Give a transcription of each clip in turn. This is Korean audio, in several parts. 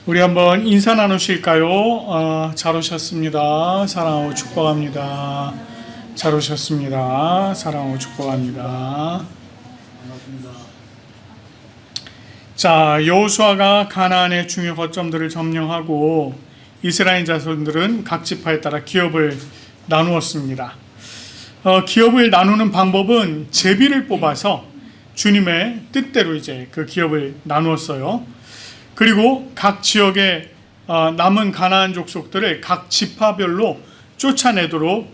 우리 한번 인사 나누실까요? 잘 오셨습니다. 사랑하고 축복합니다. 잘 오셨습니다. 사랑하고 축복합니다. 반갑습니다. 자, 여호수아가 가나안의 중요 거점들을 점령하고 이스라엘 자손들은 각 지파에 따라 기업을 나누었습니다. 기업을 나누는 방법은 제비를 뽑아서 주님의 뜻대로 이제 그 기업을 나누었어요. 그리고 각 지역의 남은 가나안 족속들을 각 지파별로 쫓아내고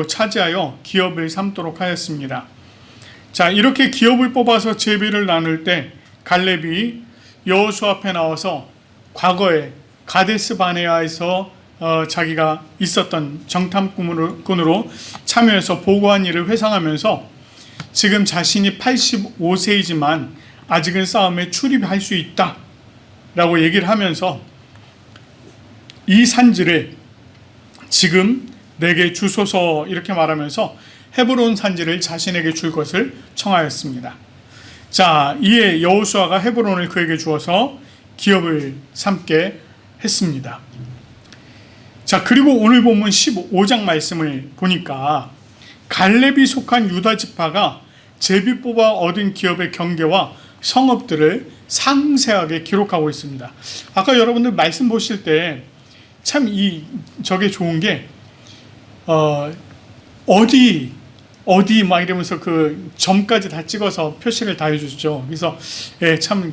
차지하여 기업을 삼도록 하였습니다. 자, 이렇게 기업을 뽑아서 제비를 나눌 때 갈렙이 여호수아 앞에 나와서 과거에 가데스 바네아에서 자기가 있었던 정탐꾼으로 참여해서 보고한 일을 회상하면서 지금 자신이 85세이지만 아직은 싸움에 출입할 수 있다 라고 얘기를 하면서 이 산지를 지금 내게 주소서 이렇게 말하면서 헤브론 산지를 자신에게 줄 것을 청하였습니다. 자, 이에 여호수아가 헤브론을 그에게 주어서 기업을 삼게 했습니다. 자, 그리고 오늘 본문 15장 말씀을 보니까 갈렙이 속한 유다 지파가 제비 뽑아 얻은 기업의 경계와 성읍들을 상세하게 기록하고 있습니다. 아까 여러분들 말씀 보실 때 참 저게 좋은 게 어디 막 이러면서 그 점까지 다 찍어서 표시를 다 해주죠. 그래서 참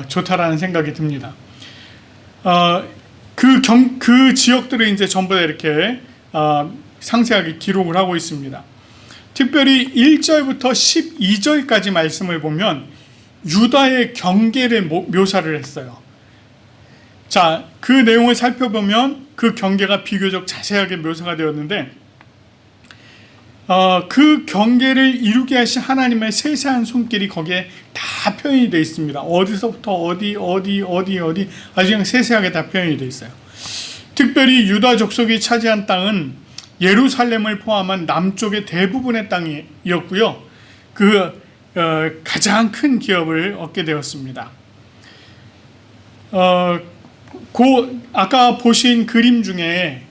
좋다라는 생각이 듭니다. 그 지역들을 이제 전부 다 이렇게 상세하게 기록을 하고 있습니다. 특별히 1절부터 12절까지 말씀을 보면 유다의 경계를 묘사를 했어요. 자, 그 내용을 살펴보면 그 경계가 비교적 자세하게 묘사가 되었는데 그 경계를 이루게 하신 하나님의 세세한 손길이 거기에 다 표현이 되어 있습니다. 어디서부터 어디 아주 그냥 세세하게 다 표현이 되어 있어요. 특별히 유다 족속이 차지한 땅은 예루살렘을 포함한 남쪽의 대부분의 땅이었고요. 가장 큰 기업을 얻게 되었습니다. 아까 보신 그림 중에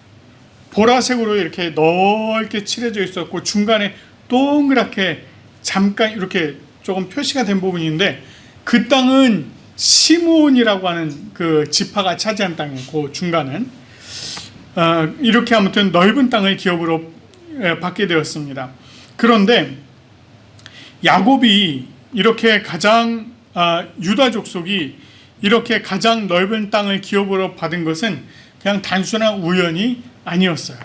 보라색으로 이렇게 넓게 칠해져 있었고 중간에 동그랗게 잠깐 이렇게 조금 표시가 된 부분인데 그 땅은 시므온이라고 하는 그 지파가 차지한 땅이고 중간은 이렇게 아무튼 넓은 땅을 기업으로 받게 되었습니다. 그런데 야곱이 이렇게 유다 족속이 이렇게 가장 넓은 땅을 기업으로 받은 것은 그냥 단순한 우연이 아니었어요.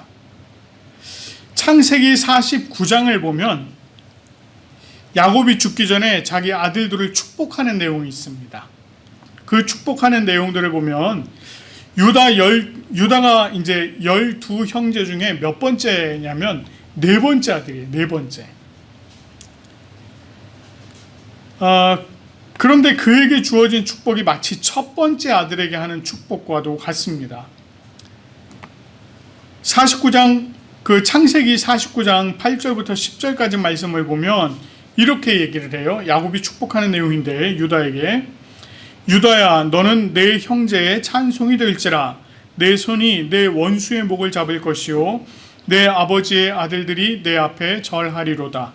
창세기 49장을 보면 야곱이 죽기 전에 자기 아들들을 축복하는 내용이 있습니다. 그 축복하는 내용들을 보면 유다가 이제 12형제 중에 몇 번째냐면 네 번째 아들이에요. 네 번째. 그런데 그에게 주어진 축복이 마치 첫 번째 아들에게 하는 축복과도 같습니다. 49장 창세기 49장 8절부터 10절까지 말씀을 보면 이렇게 얘기를 해요. 야곱이 축복하는 내용인데 유다에게 유다야 너는 내 형제의 찬송이 될지라 내 손이 내 원수의 목을 잡을 것이요 내 아버지의 아들들이 내 앞에 절하리로다.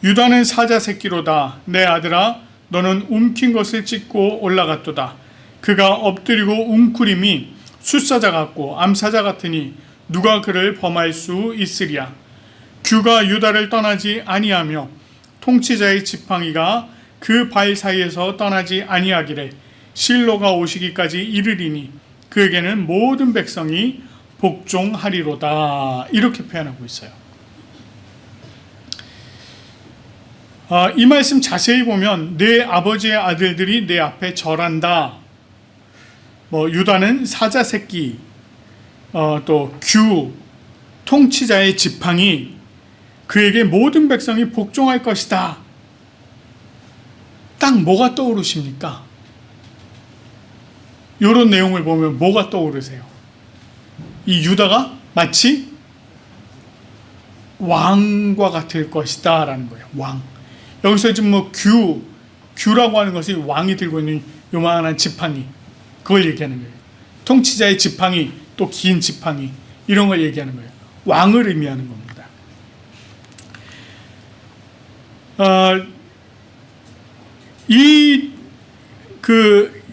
유다는 사자 새끼로다. 내 아들아 너는 움킨 것을 찢고 올라갔도다. 그가 엎드리고 웅크림이 숫사자 같고 암사자 같으니 누가 그를 범할 수 있으랴. 규가 유다를 떠나지 아니하며 통치자의 지팡이가 그 발 사이에서 떠나지 아니하기를 실로가 오시기까지 이르리니 그에게는 모든 백성이 복종하리로다. 이렇게 표현하고 있어요. 이 말씀 자세히 보면 내 아버지의 아들들이 내 앞에 절한다. 유다는 사자 새끼, 또 규, 통치자의 지팡이, 그에게 모든 백성이 복종할 것이다. 딱 뭐가 떠오르십니까? 이런 내용을 보면 뭐가 떠오르세요? 이 유다가 마치 왕과 같을 것이다 라는 거예요. 왕. 여기서 지금 규라고 하는 것이 왕이 들고 있는 요만한 지팡이. 그걸 얘기하는 거예요. 통치자의 지팡이, 또 긴 지팡이, 이런 걸 얘기하는 거예요. 왕을 의미하는 겁니다.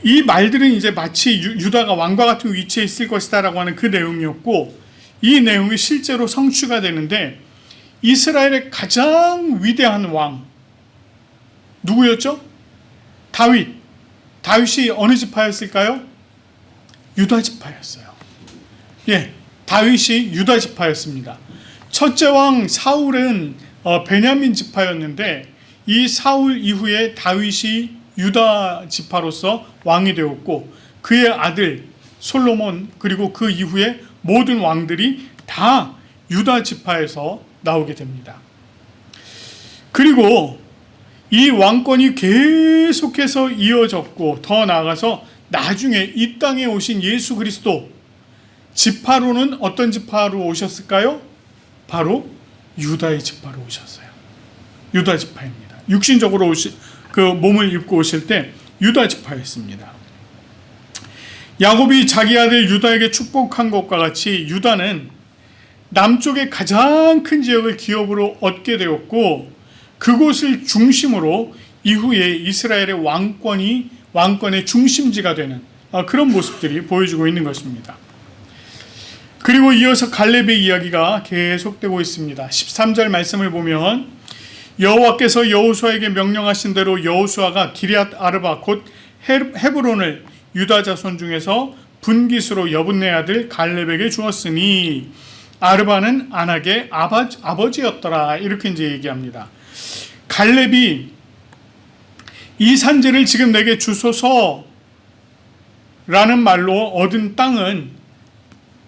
이 말들은 이제 마치 유다가 왕과 같은 위치에 있을 것이다라고 하는 그 내용이었고, 이 내용이 실제로 성취가 되는데, 이스라엘의 가장 위대한 왕 누구였죠? 다윗이 어느 지파였을까요? 유다 지파였어요. 예, 다윗이 유다 지파였습니다. 첫째 왕 사울은 베냐민 지파였는데, 이 사울 이후에 다윗이 유다 지파로서 왕이 되었고, 그의 아들 솔로몬, 그리고 그 이후에 모든 왕들이 다 유다 지파에서 나오게 됩니다. 그리고 이 왕권이 계속해서 이어졌고, 더 나아가서 나중에 이 땅에 오신 예수 그리스도, 지파로는 어떤 지파로 오셨을까요? 바로 유다의 지파로 오셨어요. 유다 지파입니다. 육신적으로 그 몸을 입고 오실 때 유다 지파였습니다. 야곱이 자기 아들 유다에게 축복한 것과 같이 유다는 남쪽의 가장 큰 지역을 기업으로 얻게 되었고, 그곳을 중심으로 이후에 이스라엘의 왕권의 중심지가 되는 그런 모습들이 보여주고 있는 것입니다. 그리고 이어서 갈렙의 이야기가 계속되고 있습니다. 13절 말씀을 보면, 여호와께서 여호수아에게 명령하신 대로 여호수아가 기럇 아르바 곧 헤브론을 유다 자손 중에서 분깃으로 여분네 아들 갈렙에게 주었으니, 아르바는 아낙의 아버지였더라. 이렇게 이제 얘기합니다. 갈렙이 이 산지를 지금 내게 주소서 라는 말로 얻은 땅은,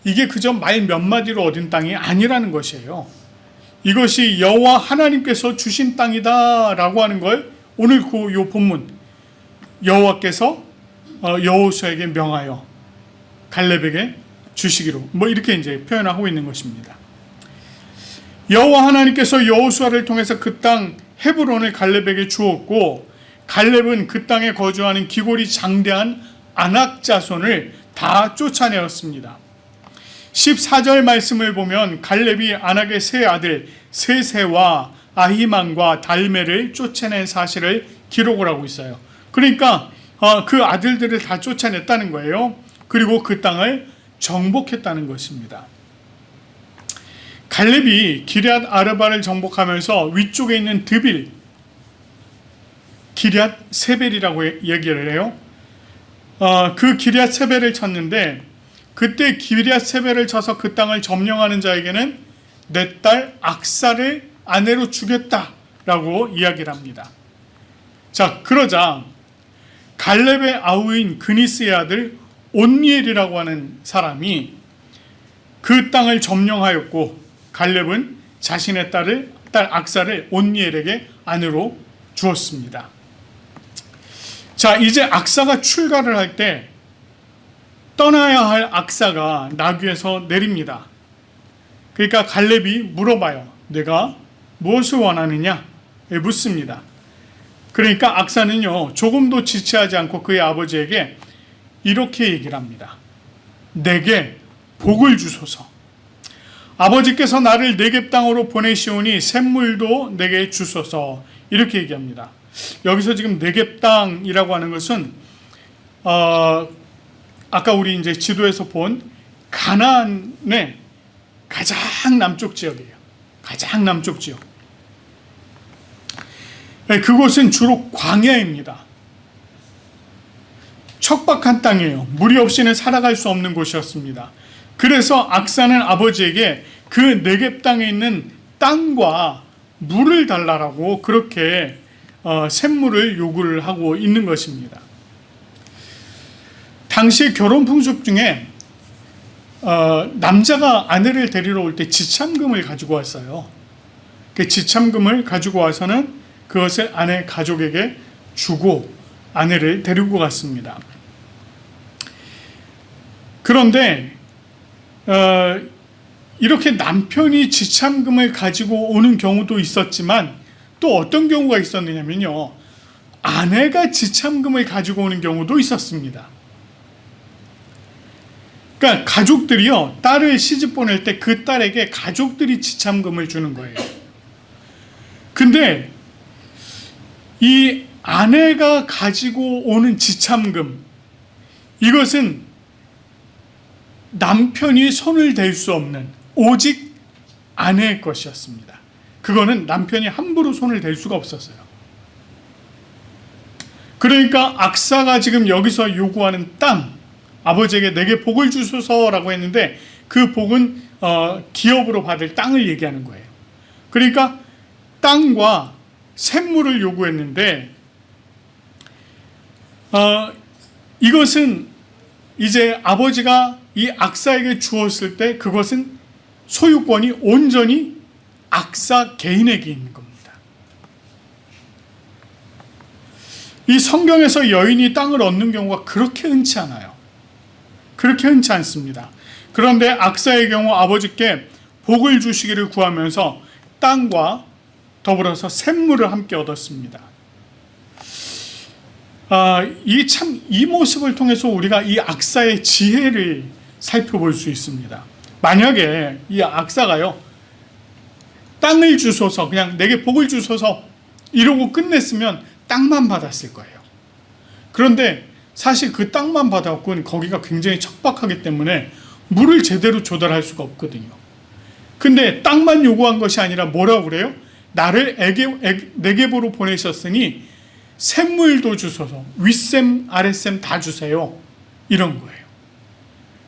이게 그저 말 몇 마디로 얻은 땅이 아니라는 것이에요. 이것이 여호와 하나님께서 주신 땅이다 라고 하는 걸 오늘 요 본문, 여호와께서 여호수아에게 명하여 갈렙에게 주시기로, 이렇게 이제 표현하고 있는 것입니다. 여호와 하나님께서 여호수아를 통해서 그 땅 헤브론을 갈렙에게 주었고, 갈렙은 그 땅에 거주하는 기골이 장대한 아낙 자손을 다 쫓아내었습니다. 14절 말씀을 보면 갈렙이 아낙의 세 아들 세세와 아히만과 달메를 쫓아낸 사실을 기록을 하고 있어요. 그러니까 그 아들들을 다 쫓아냈다는 거예요. 그리고 그 땅을 정복했다는 것입니다. 갈렙이 기럇 아르바를 정복하면서 위쪽에 있는 드빌, 기럇 세벨이라고 얘기를 해요. 그 기럇 세벨을 쳤는데, 그때 기럇 세벨을 쳐서 그 땅을 점령하는 자에게는 내 딸 악사를 아내로 주겠다라고 이야기를 합니다. 자, 그러자 갈렙의 아우인 그니스의 아들 온니엘이라고 하는 사람이 그 땅을 점령하였고, 갈렙은 자신의 딸 악사를 온니엘에게 아내로 주었습니다. 자, 이제 악사가 출가를 할 때 떠나야 할 악사가 나귀에서 내립니다. 그러니까 갈렙이 물어봐요. 내가 무엇을 원하느냐? 묻습니다. 그러니까 악사는요, 조금도 지체하지 않고 그의 아버지에게 이렇게 얘기를 합니다. 내게 복을 주소서. 아버지께서 나를 네겝 땅으로 보내시오니 샘물도 내게 주소서. 이렇게 얘기합니다. 여기서 지금 네겝 땅이라고 하는 것은 아까 우리 이제 지도에서 본 가나안의 가장 남쪽 지역이에요. 가장 남쪽 지역. 그곳은 주로 광야입니다. 척박한 땅이에요. 물이 없이는 살아갈 수 없는 곳이었습니다. 그래서 악사는 아버지에게 그 네겝 땅에 있는 땅과 물을 달라고 그렇게 샘물을 요구를 하고 있는 것입니다. 당시 결혼 풍습 중에 남자가 아내를 데리러 올 때 지참금을 가지고 왔어요. 그 지참금을 가지고 와서는 그것을 아내 가족에게 주고 아내를 데리고 갔습니다. 그런데 이렇게 남편이 지참금을 가지고 오는 경우도 있었지만, 또 어떤 경우가 있었느냐면요, 아내가 지참금을 가지고 오는 경우도 있었습니다. 그러니까 가족들이요, 딸을 시집 보낼 때 그 딸에게 가족들이 지참금을 주는 거예요. 근데 이 아내가 가지고 오는 지참금, 이것은 남편이 손을 댈 수 없는 오직 아내의 것이었습니다. 그거는 남편이 함부로 손을 댈 수가 없었어요. 그러니까 악사가 지금 여기서 요구하는 땅, 아버지에게 내게 복을 주소서라고 했는데 그 복은 기업으로 받을 땅을 얘기하는 거예요. 그러니까 땅과 샘물을 요구했는데 이것은 이제 아버지가 이 악사에게 주었을 때 그것은 소유권이 온전히 악사 개인에게 있는 겁니다. 이 성경에서 여인이 땅을 얻는 경우가 그렇게 흔치 않아요. 그렇게 흔치 않습니다. 그런데 악사의 경우 아버지께 복을 주시기를 구하면서 땅과 더불어서 샘물을 함께 얻었습니다. 이 모습을 통해서 우리가 이 악사의 지혜를 살펴볼 수 있습니다. 만약에 이 악사가요, 땅을 주소서, 그냥 내게 복을 주소서 이러고 끝냈으면 땅만 받았을 거예요. 그런데 사실 그 땅만 받았고는 거기가 굉장히 척박하기 때문에 물을 제대로 조달할 수가 없거든요. 근데 땅만 요구한 것이 아니라 뭐라고 그래요? 나를 네게보로 보내셨으니 샘물도 주소서, 윗샘 아랫샘 다 주세요, 이런 거예요.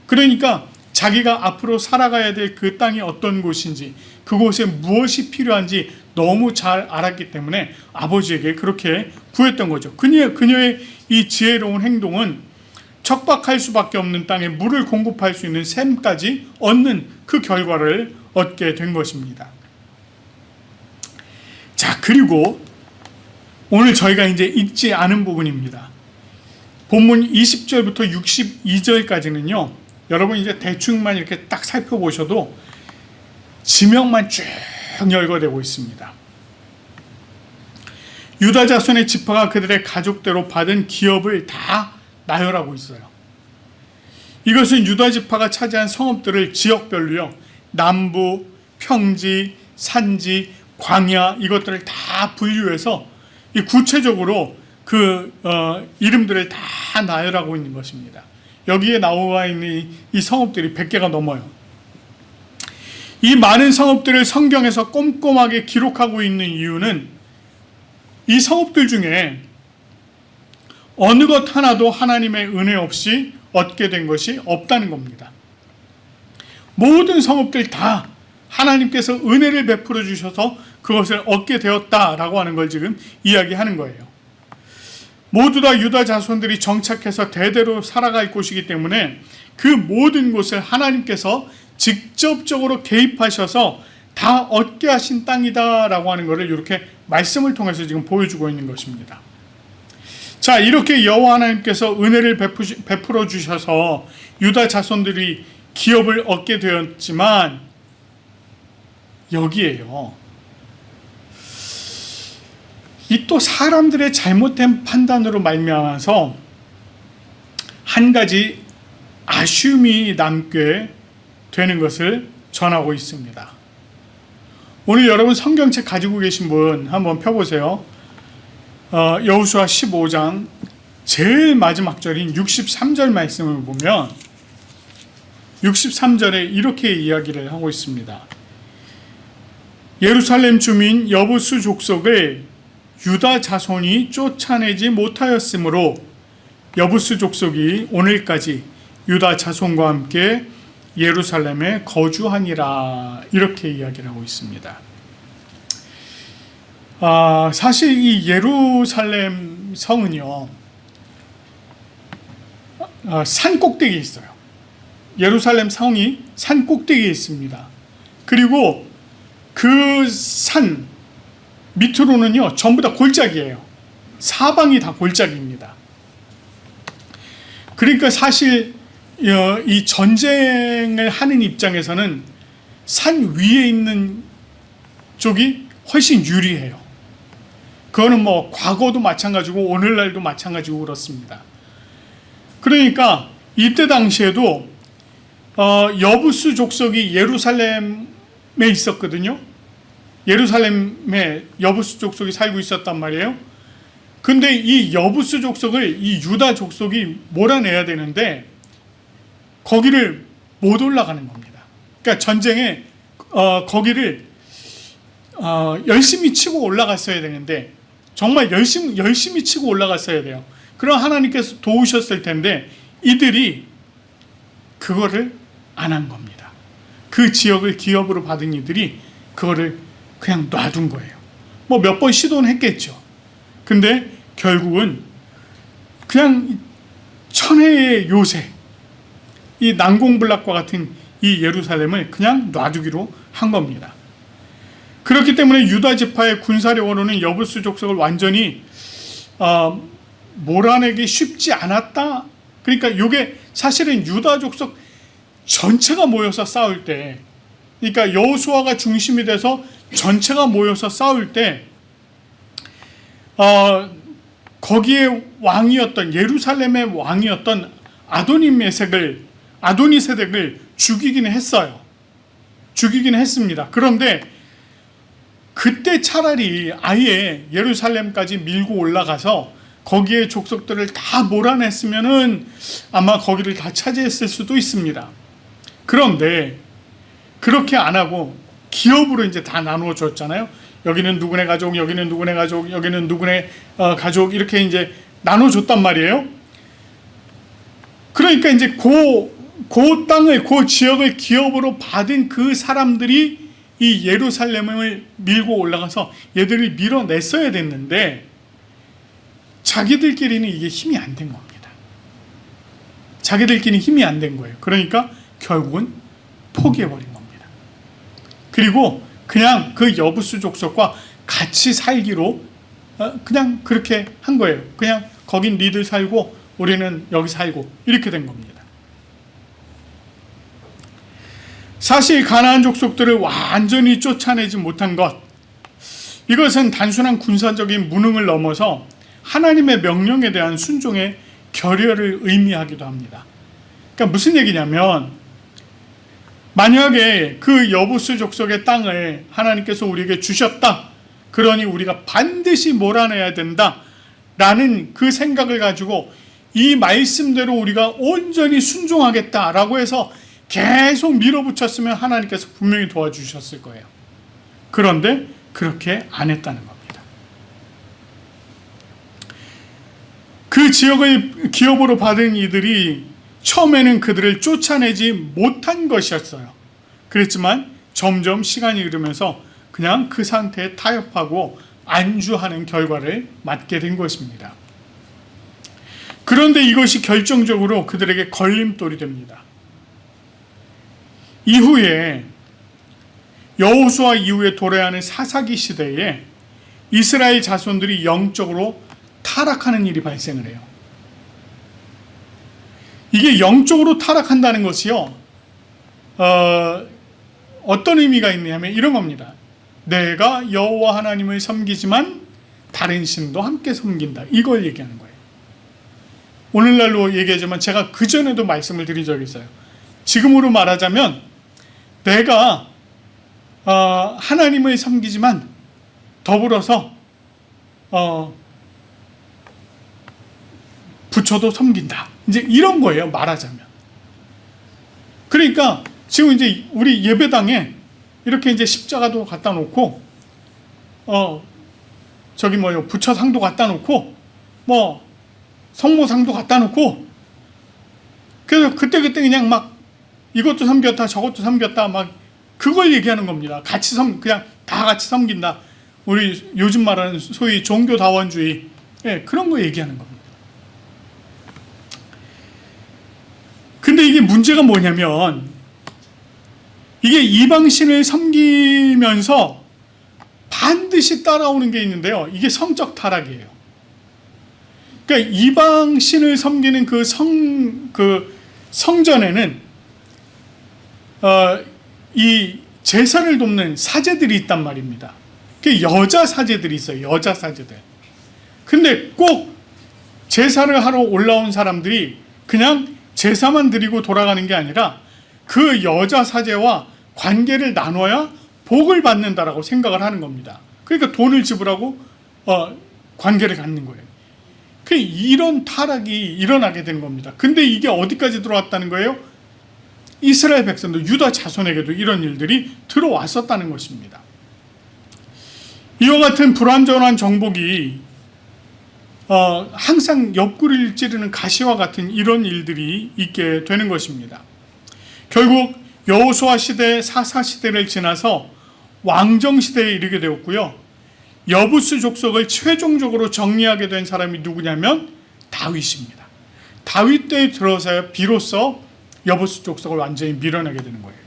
그러니까 자기가 앞으로 살아가야 될 그 땅이 어떤 곳인지, 그곳에 무엇이 필요한지 너무 잘 알았기 때문에 아버지에게 그렇게 구했던 거죠. 그녀의 이 지혜로운 행동은 척박할 수밖에 없는 땅에 물을 공급할 수 있는 샘까지 얻는 그 결과를 얻게 된 것입니다. 자, 그리고 오늘 저희가 이제 읽지 않은 부분입니다. 본문 20절부터 62절까지는요, 여러분 이제 대충만 이렇게 딱 살펴보셔도 지명만 쭉 열거되고 있습니다. 유다 자손의 지파가 그들의 가족대로 받은 기업을 다 나열하고 있어요. 이것은 유다 지파가 차지한 성읍들을 지역별로요, 남부, 평지, 산지, 광야, 이것들을 다 분류해서 구체적으로 그 이름들을 다 나열하고 있는 것입니다. 여기에 나와 있는 이 성읍들이 100개가 넘어요. 이 많은 성읍들을 성경에서 꼼꼼하게 기록하고 있는 이유는 이 성읍들 중에 어느 것 하나도 하나님의 은혜 없이 얻게 된 것이 없다는 겁니다. 모든 성읍들 다 하나님께서 은혜를 베풀어 주셔서 그것을 얻게 되었다라고 하는 걸 지금 이야기하는 거예요. 모두 다 유다 자손들이 정착해서 대대로 살아갈 곳이기 때문에 그 모든 곳을 하나님께서 직접적으로 개입하셔서 다 얻게 하신 땅이다라고 하는 것을 이렇게 말씀을 통해서 지금 보여주고 있는 것입니다. 자, 이렇게 여호와 하나님께서 은혜를 베풀어 주셔서 유다 자손들이 기업을 얻게 되었지만 여기에요, 이 또 사람들의 잘못된 판단으로 말미암아서 한 가지 아쉬움이 남게 되는 것을 전하고 있습니다. 오늘 여러분 성경책 가지고 계신 분 한번 펴보세요. 여호수아 15장 제일 마지막 절인 63절 말씀을 보면 63절에 이렇게 이야기를 하고 있습니다. 예루살렘 주민 여부수 족속을 유다 자손이 쫓아내지 못하였으므로 여부수 족속이 오늘까지 유다 자손과 함께 예루살렘에 거주하니라, 이렇게 이야기를 하고 있습니다. 사실 이 예루살렘 성은요, 산 꼭대기에 있어요. 예루살렘 성이 산 꼭대기에 있습니다. 그리고 그 산 밑으로는요 전부 다 골짜기예요. 사방이 다 골짜기입니다. 그러니까 사실 이 전쟁을 하는 입장에서는 산 위에 있는 쪽이 훨씬 유리해요. 그거는 뭐 과거도 마찬가지고 오늘날도 마찬가지고 그렇습니다. 그러니까 이때 당시에도 여부스 족속이 예루살렘에 있었거든요. 예루살렘에 여부스 족속이 살고 있었단 말이에요. 근데 이 여부스 족속을 이 유다 족속이 몰아내야 되는데 거기를 못 올라가는 겁니다. 그러니까 전쟁에 거기를 열심히 치고 올라갔어야 되는데 정말 열심히 치고 올라갔어야 돼요. 그럼 하나님께서 도우셨을 텐데 이들이 그거를 안 한 겁니다. 그 지역을 기업으로 받은 이들이 그거를 그냥 놔둔 거예요. 뭐 몇 번 시도는 했겠죠. 근데 결국은 그냥 천혜의 요새, 이 난공불락과 같은 이 예루살렘을 그냥 놔두기로 한 겁니다. 그렇기 때문에 유다 지파의 군사력으로는 여부스 족속을 완전히 몰아내기 쉽지 않았다. 그러니까 이게 사실은 유다 족속 전체가 모여서 싸울 때, 그러니까 여호수아가 중심이 돼서 전체가 모여서 싸울 때 거기에 왕이었던 예루살렘의 왕이었던 아도니세덱을 죽이긴 했어요. 죽이긴 했습니다. 그런데 그때 차라리 아예 예루살렘까지 밀고 올라가서 거기에 족속들을 다 몰아냈으면은 아마 거기를 다 차지했을 수도 있습니다. 그런데 그렇게 안 하고 기업으로 이제 다 나누어 줬잖아요. 여기는 누구네 가족, 여기는 누구네 가족, 여기는 누구네 가족, 이렇게 이제 나눠 줬단 말이에요. 그러니까 이제 그 땅을, 그 지역을 기업으로 받은 그 사람들이 이 예루살렘을 밀고 올라가서 얘들을 밀어냈어야 됐는데 자기들끼리는 이게 힘이 안 된 겁니다. 자기들끼리는 힘이 안 된 거예요. 그러니까 결국은 포기해버린 겁니다. 그리고 그냥 그 여부스 족속과 같이 살기로 그냥 그렇게 한 거예요. 그냥 거긴 니들 살고 우리는 여기 살고 이렇게 된 겁니다. 사실 가나안 족속들을 완전히 쫓아내지 못한 것, 이것은 단순한 군사적인 무능을 넘어서 하나님의 명령에 대한 순종의 결여를 의미하기도 합니다. 그러니까 무슨 얘기냐면, 만약에 그 여부스 족속의 땅을 하나님께서 우리에게 주셨다, 그러니 우리가 반드시 몰아내야 된다 라는 그 생각을 가지고 이 말씀대로 우리가 온전히 순종하겠다라고 해서 계속 밀어붙였으면 하나님께서 분명히 도와주셨을 거예요. 그런데 그렇게 안 했다는 겁니다. 그 지역을 기업으로 받은 이들이 처음에는 그들을 쫓아내지 못한 것이었어요. 그랬지만 점점 시간이 흐르면서 그냥 그 상태에 타협하고 안주하는 결과를 맞게 된 것입니다. 그런데 이것이 결정적으로 그들에게 걸림돌이 됩니다. 이후에 여호수아 이후에 도래하는 사사기 시대에 이스라엘 자손들이 영적으로 타락하는 일이 발생을 해요. 이게 영적으로 타락한다는 것이요, 어떤 의미가 있냐면 이런 겁니다. 내가 여호와 하나님을 섬기지만 다른 신도 함께 섬긴다, 이걸 얘기하는 거예요. 오늘날로 얘기하지만 제가 그전에도 말씀을 드린 적이 있어요. 지금으로 말하자면 내가 하나님을 섬기지만 더불어서 부처도 섬긴다, 이제 이런 거예요, 말하자면. 그러니까 지금 이제 우리 예배당에 이렇게 이제 십자가도 갖다 놓고 저기 뭐요, 부처상도 갖다 놓고 뭐 성모상도 갖다 놓고, 그래서 그때 그냥 막 이것도 섬겼다 저것도 섬겼다 막 그걸 얘기하는 겁니다. 같이 그냥 다 같이 섬긴다, 우리 요즘 말하는 소위 종교다원주의, 그런 거 얘기하는 겁니다. 근데 이게 문제가 뭐냐면, 이게 이방신을 섬기면서 반드시 따라오는 게 있는데요, 이게 성적 타락이에요. 그러니까 이방신을 섬기는 그 성전에는 이 제사를 돕는 사제들이 있단 말입니다. 그 여자 사제들이 있어요, 여자 사제들. 근데 꼭 제사를 하러 올라온 사람들이 그냥 제사만 드리고 돌아가는 게 아니라 그 여자 사제와 관계를 나눠야 복을 받는다라고 생각을 하는 겁니다. 그러니까 돈을 지불하고 관계를 갖는 거예요. 이런 타락이 일어나게 되는 겁니다. 근데 이게 어디까지 들어왔다는 거예요? 이스라엘 백성들, 유다 자손에게도 이런 일들이 들어왔었다는 것입니다. 이와 같은 불완전한 정복이 항상 옆구리를 찌르는 가시와 같은 이런 일들이 있게 되는 것입니다. 결국 여호수아 시대, 사사 시대를 지나서 왕정 시대에 이르게 되었고요. 여부스 족속을 최종적으로 정리하게 된 사람이 누구냐면 다윗입니다. 다윗 때에 들어서야 비로소 여부스 족속을 완전히 밀어내게 되는 거예요.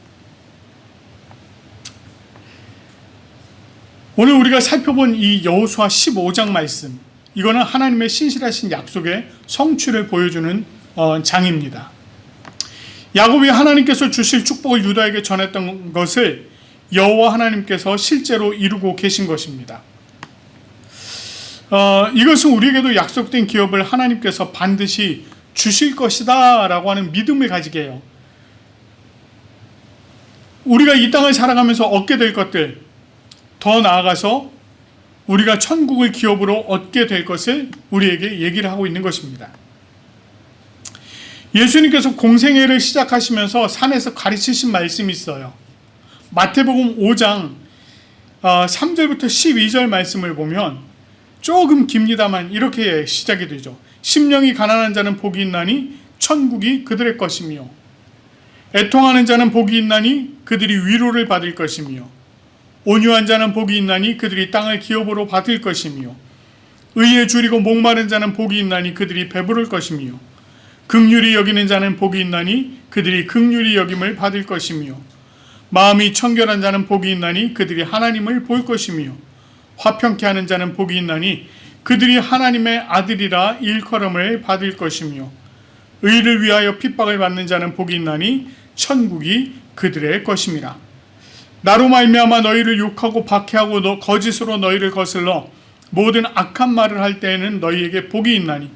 오늘 우리가 살펴본 이 여호수아 15장 말씀, 이거는 하나님의 신실하신 약속의 성취를 보여주는 장입니다. 야곱이 하나님께서 주실 축복을 유다에게 전했던 것을 여호와 하나님께서 실제로 이루고 계신 것입니다. 이것은 우리에게도 약속된 기업을 하나님께서 반드시 주실 것이다 라고 하는 믿음을 가지게 해요. 우리가 이 땅을 살아가면서 얻게 될 것들, 더 나아가서 우리가 천국을 기업으로 얻게 될 것을 우리에게 얘기를 하고 있는 것입니다. 예수님께서 공생애를 시작하시면서 산에서 가르치신 말씀이 있어요. 마태복음 5장 3절부터 12절 말씀을 보면 조금 깁니다만 이렇게 시작이 되죠. 심령이 가난한 자는 복이 있나니 천국이 그들의 것이며, 애통하는 자는 복이 있나니 그들이 위로를 받을 것이며, 온유한 자는 복이 있나니 그들이 땅을 기업으로 받을 것이며, 의에 줄이고 목마른 자는 복이 있나니 그들이 배부를 것이며, 긍휼히 여기는 자는 복이 있나니 그들이 긍휼히 여김을 받을 것이며, 마음이 청결한 자는 복이 있나니 그들이 하나님을 볼 것이며, 화평케 하는 자는 복이 있나니 그들이 하나님의 아들이라 일컬음을 받을 것이며, 의를 위하여 핍박을 받는 자는 복이 있나니 천국이 그들의 것임이라. 나로 말미암아 너희를 욕하고 박해하고 거짓으로 너희를 거슬러 모든 악한 말을 할 때에는 너희에게 복이 있나니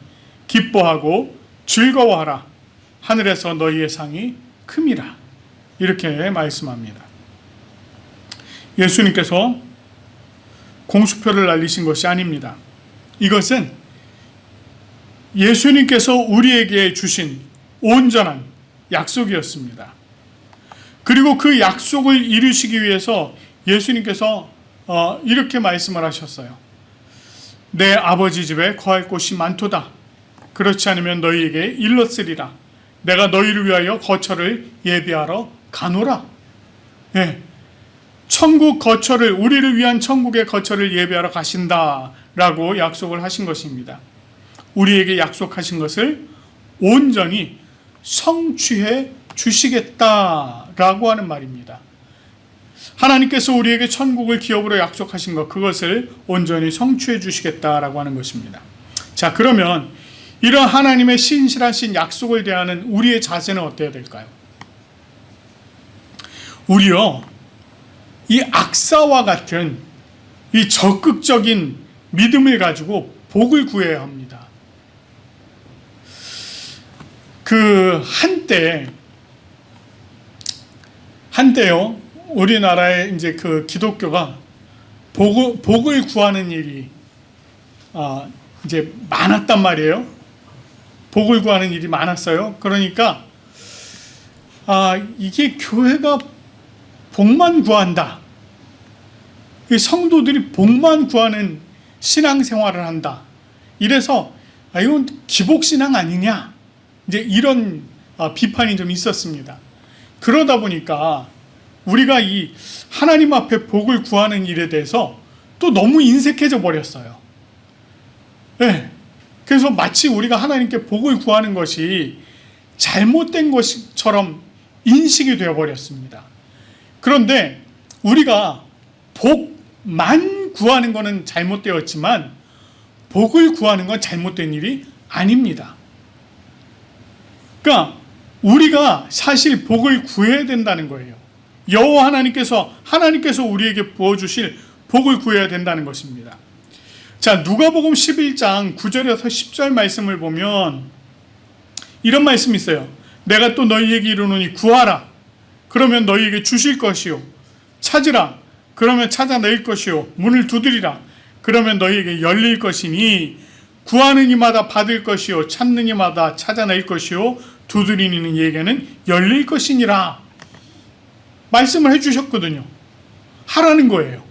기뻐하고 즐거워하라. 하늘에서 너희의 상이 큼이라. 이렇게 말씀합니다. 예수님께서 공수표를 날리신 것이 아닙니다. 이것은 예수님께서 우리에게 주신 온전한 약속이었습니다. 그리고 그 약속을 이루시기 위해서 예수님께서 이렇게 말씀을 하셨어요. 내 아버지 집에 거할 곳이 많도다. 그렇지 않으면 너희에게 일렀으리라. 내가 너희를 위하여 거처를 예비하러 가노라. 네. 천국 거처를, 우리를 위한 천국의 거처를 예비하러 가신다라고 약속을 하신 것입니다. 우리에게 약속하신 것을 온전히 성취해 주시겠다라고 하는 말입니다. 하나님께서 우리에게 천국을 기업으로 약속하신 것, 그것을 온전히 성취해 주시겠다라고 하는 것입니다. 자, 그러면 이런 하나님의 신실하신 약속을 대하는 우리의 자세는 어때야 될까요? 우리요, 이 악사와 같은 이 적극적인 믿음을 가지고 복을 구해야 합니다. 한때요, 우리나라에 이제 그 기독교가 복을 구하는 일이 이제 많았단 말이에요. 복을 구하는 일이 많았어요. 그러니까 이게 교회가 복만 구한다. 성도들이 복만 구하는 신앙생활을 한다. 이래서 이건 기복신앙 아니냐. 이제 이런 비판이 좀 있었습니다. 그러다 보니까 우리가 이 하나님 앞에 복을 구하는 일에 대해서 또 너무 인색해져 버렸어요. 네. 그래서 마치 우리가 하나님께 복을 구하는 것이 잘못된 것처럼 인식이 되어버렸습니다. 그런데 우리가 복만 구하는 것은 잘못되었지만 복을 구하는 건 잘못된 일이 아닙니다. 그러니까 우리가 사실 복을 구해야 된다는 거예요. 여호와 하나님께서 우리에게 부어주실 복을 구해야 된다는 것입니다. 자, 누가복음 11장 9절에서 10절 말씀을 보면 이런 말씀이 있어요. 내가 또 너희에게 이르노니 구하라 그러면 너희에게 주실 것이요. 찾으라. 그러면 찾아낼 것이요. 문을 두드리라. 그러면 너희에게 열릴 것이니 구하는 이마다 받을 것이요. 찾는 이마다 찾아낼 것이요. 두드리는 이에게는 열릴 것이니라. 말씀을 해주셨거든요. 하라는 거예요.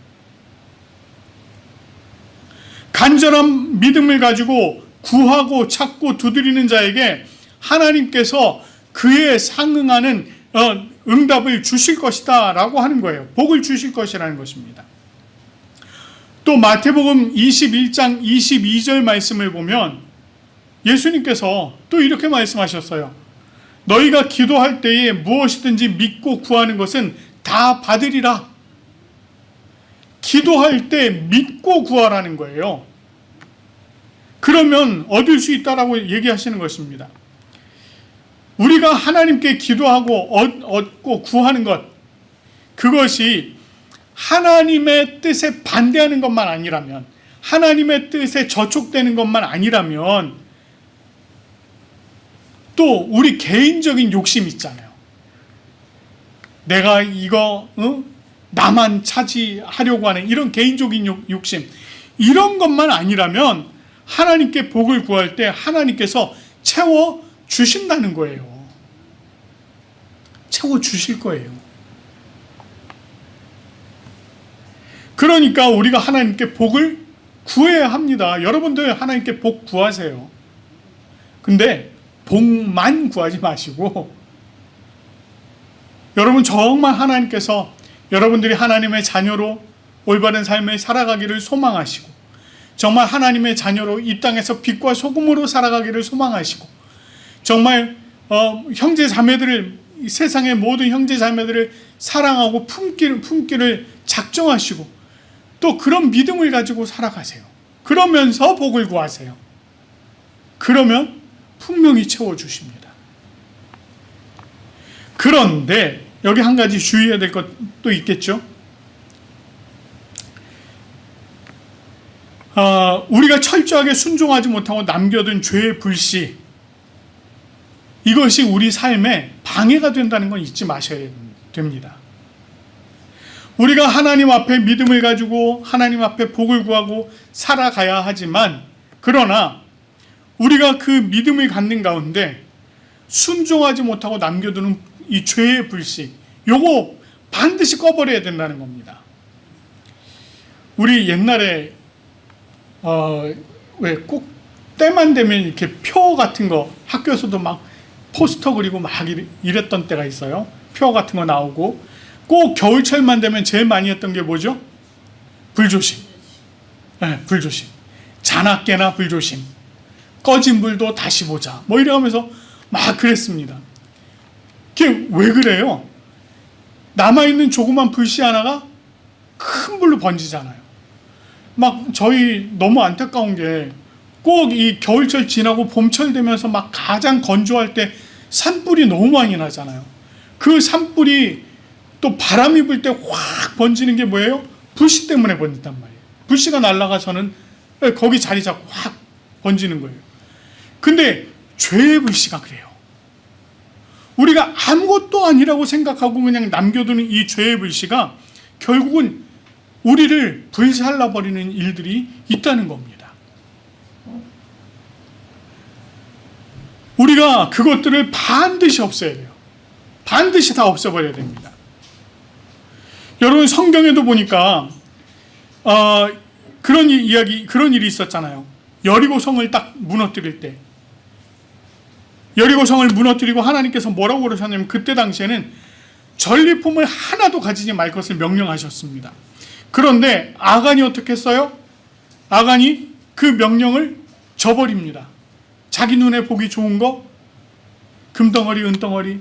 간절한 믿음을 가지고 구하고 찾고 두드리는 자에게 하나님께서 그에 상응하는 응답을 주실 것이다 라고 하는 거예요. 복을 주실 것이라는 것입니다. 또 마태복음 21장 22절 말씀을 보면 예수님께서 또 이렇게 말씀하셨어요. 너희가 기도할 때에 무엇이든지 믿고 구하는 것은 다 받으리라. 기도할 때 믿고 구하라는 거예요. 그러면 얻을 수 있다라고 얘기하시는 것입니다. 우리가 하나님께 기도하고 얻고 구하는 것, 그것이 하나님의 뜻에 반대하는 것만 아니라면, 하나님의 뜻에 저촉되는 것만 아니라면, 또 우리 개인적인 욕심 있잖아요. 내가 이거 나만 차지하려고 하는 이런 개인적인 욕심, 이런 것만 아니라면 하나님께 복을 구할 때 하나님께서 채워 주신다는 거예요. 채워 주실 거예요. 그러니까 우리가 하나님께 복을 구해야 합니다. 여러분들 하나님께 복 구하세요. 근데 복만 구하지 마시고, 여러분 정말 하나님께서 여러분들이 하나님의 자녀로 올바른 삶을 살아가기를 소망하시고, 정말 하나님의 자녀로 이 땅에서 빛과 소금으로 살아가기를 소망하시고, 정말 형제 자매들을, 세상의 모든 형제 자매들을 사랑하고 품기를 작정하시고, 또 그런 믿음을 가지고 살아가세요. 그러면서 복을 구하세요. 그러면 분명히 채워주십니다. 그런데 여기 한 가지 주의해야 될 것도 있겠죠. 우리가 철저하게 순종하지 못하고 남겨둔 죄의 불씨, 이것이 우리 삶에 방해가 된다는 건 잊지 마셔야 됩니다. 우리가 하나님 앞에 믿음을 가지고 하나님 앞에 복을 구하고 살아가야 하지만, 그러나 우리가 그 믿음을 갖는 가운데 순종하지 못하고 남겨두는 이 죄의 불씨, 요거 반드시 꺼버려야 된다는 겁니다. 우리 옛날에 왜 꼭 때만 되면 이렇게 표 같은 거 학교에서도 막 포스터 그리고 막 이랬던 때가 있어요. 표 같은 거 나오고, 꼭 겨울철만 되면 제일 많이 했던 게 뭐죠? 불조심. 네, 불조심. 자나깨나 불조심. 꺼진 불도 다시 보자. 뭐 이러면서 막 그랬습니다. 그게 왜 그래요? 남아있는 조그만 불씨 하나가 큰 불로 번지잖아요. 막 저희 너무 안타까운 게, 꼭 이 겨울철 지나고 봄철 되면서 막 가장 건조할 때 산불이 너무 많이 나잖아요. 그 산불이 또 바람이 불 때 확 번지는 게 뭐예요? 불씨 때문에 번진단 말이에요. 불씨가 날아가서는 거기 자리 잡고 확 번지는 거예요. 근데 죄의 불씨가 그래요. 우리가 아무것도 아니라고 생각하고 그냥 남겨두는 이 죄의 불씨가 결국은 우리를 불살라버리는 일들이 있다는 겁니다. 우리가 그것들을 반드시 없애야 돼요. 반드시 다 없애버려야 됩니다. 여러분, 성경에도 보니까 그런 일이 있었잖아요. 여리고성을 딱 무너뜨릴 때, 여리고성을 무너뜨리고 하나님께서 뭐라고 그러셨냐면, 그때 당시에는 전리품을 하나도 가지지 말 것을 명령하셨습니다. 그런데 아간이 어떻게 했어요? 아간이 그 명령을 저버립니다. 자기 눈에 보기 좋은 거, 금덩어리, 은덩어리,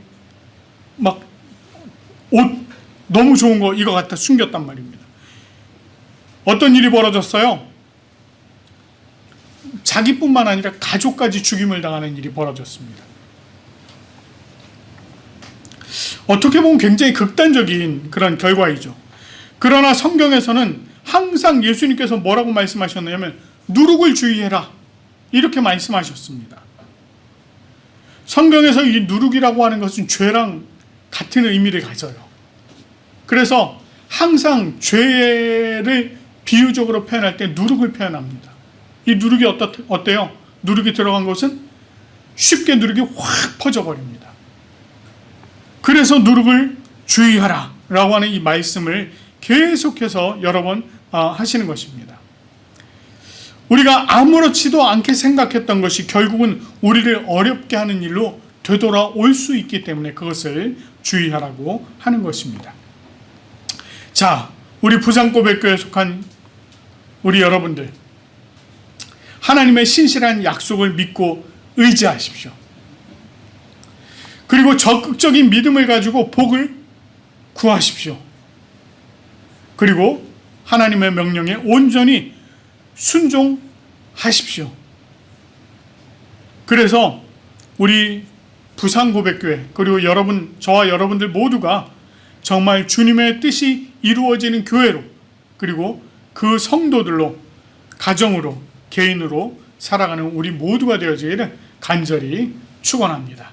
막 옷 너무 좋은 거 이거 갖다 숨겼단 말입니다. 어떤 일이 벌어졌어요? 자기뿐만 아니라 가족까지 죽임을 당하는 일이 벌어졌습니다. 어떻게 보면 굉장히 극단적인 그런 결과이죠. 그러나 성경에서는 항상 예수님께서 뭐라고 말씀하셨냐면, 누룩을 주의해라, 이렇게 말씀하셨습니다. 성경에서 이 누룩이라고 하는 것은 죄랑 같은 의미를 가져요. 그래서 항상 죄를 비유적으로 표현할 때 누룩을 표현합니다. 이 누룩이 어때요? 누룩이 들어간 곳은 쉽게 누룩이 확 퍼져버립니다. 그래서 누룩을 주의하라 라고 하는 이 말씀을 계속해서 여러 번 하시는 것입니다. 우리가 아무렇지도 않게 생각했던 것이 결국은 우리를 어렵게 하는 일로 되돌아올 수 있기 때문에 그것을 주의하라고 하는 것입니다. 자, 우리 부산고백교회에 속한 우리 여러분들, 하나님의 신실한 약속을 믿고 의지하십시오. 그리고 적극적인 믿음을 가지고 복을 구하십시오. 그리고 하나님의 명령에 온전히 순종하십시오. 그래서 우리 부산고백교회, 그리고 저와 여러분들 모두가 정말 주님의 뜻이 이루어지는 교회로, 그리고 그 성도들로, 가정으로, 개인으로 살아가는 우리 모두가 되어지기를 간절히 축원합니다.